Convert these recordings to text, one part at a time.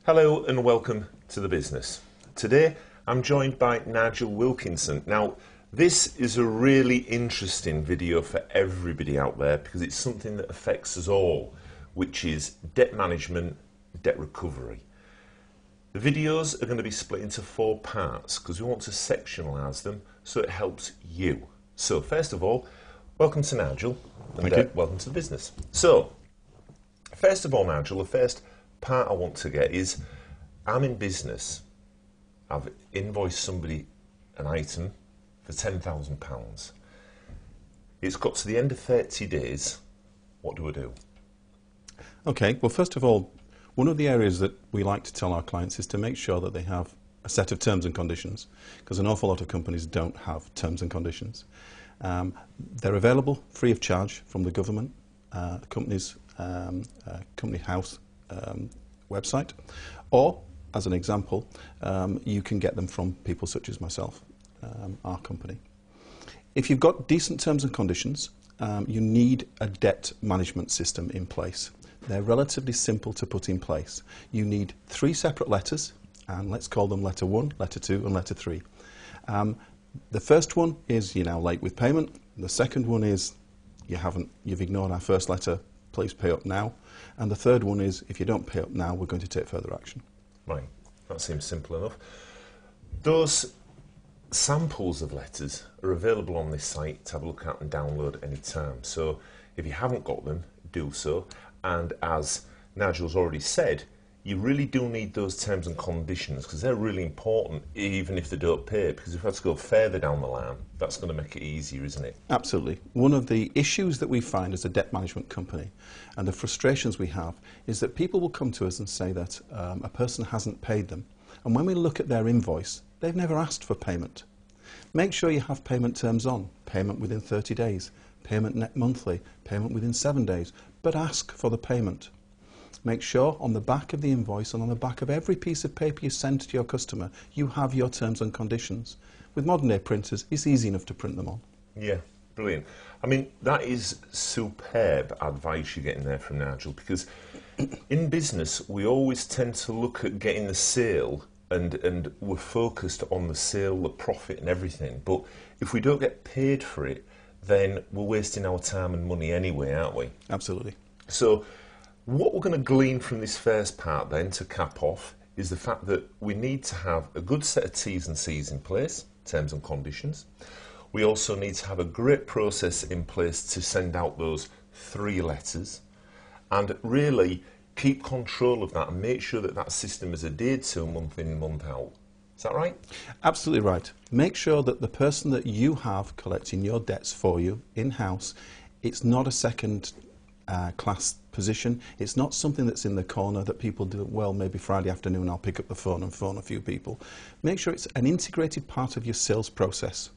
Hello and welcome to the business. Today I'm joined by Nigel Wilkinson. Now this is a really interesting video for everybody out there because it's something that affects us all, which is debt management, debt recovery. The videos are going to be split into 4 parts because we want to sectionalise them so it helps you. So first of all, welcome to Nigel and welcome to the business. So first of all, Nigel, the first part I want to get is, I'm in business, I've invoiced somebody an item for £10,000. It's got to the end of 30 days, what do I do? Okay, well first of all, one of the areas that we like to tell our clients is to make sure that they have a set of terms and conditions, because an awful lot of companies don't have terms and conditions. They're available free of charge from the government, company's company house website, or as an example, you can get them from people such as myself, our company. If you've got decent terms and conditions, you need a debt management system in place. They're relatively simple to put in place. You need 3 separate letters, and let's call them letter 1, letter 2 and letter 3. The first one is you're now late with payment. The second one is you've ignored our first letter, please pay up now. And the third one is, if you don't pay up now, we're going to take further action. Right, that seems simple enough. Those samples of letters are available on this site to have a look at and download any time. So if you haven't got them, do so. And as Nigel's already said, you really do need those terms and conditions because they're really important even if they don't pay, because if we have to go further down the line, that's going to make it easier, isn't it? Absolutely. One of the issues that we find as a debt management company and the frustrations we have is that people will come to us and say that a person hasn't paid them, and when we look at their invoice, they've never asked for payment. Make sure you have payment terms on, payment within 30 days, payment monthly, payment within 7 days, but ask for the payment. Make sure on the back of the invoice and on the back of every piece of paper you send to your customer, you have your terms and conditions. With modern day printers, it's easy enough to print them on. Yeah, brilliant. I mean, that is superb advice you're getting there from Nigel, because in business, we always tend to look at getting the sale and we're focused on the sale, the profit and everything. But if we don't get paid for it, then we're wasting our time and money anyway, aren't we? Absolutely. So what we're going to glean from this first part then, to cap off, is the fact that we need to have a good set of T's and C's in place, terms and conditions. We also need to have a great process in place to send out those 3 letters and really keep control of that and make sure that that system is adhered to month in, month out. Is that right? Absolutely right. Make sure that the person that you have collecting your debts for you in-house, it's not a second class position. It's not something that's in the corner that people do, well, maybe Friday afternoon I'll pick up the phone and phone a few people. Make sure it's an integrated part of your sales process.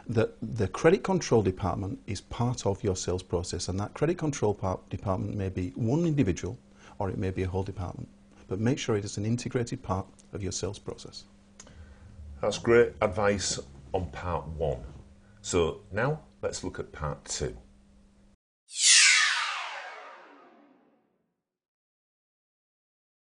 That the credit control department is part of your sales process, and that credit control department may be one individual or it may be a whole department. But make sure it is an integrated part of your sales process. That's great advice on part 1. So now let's look at part 2.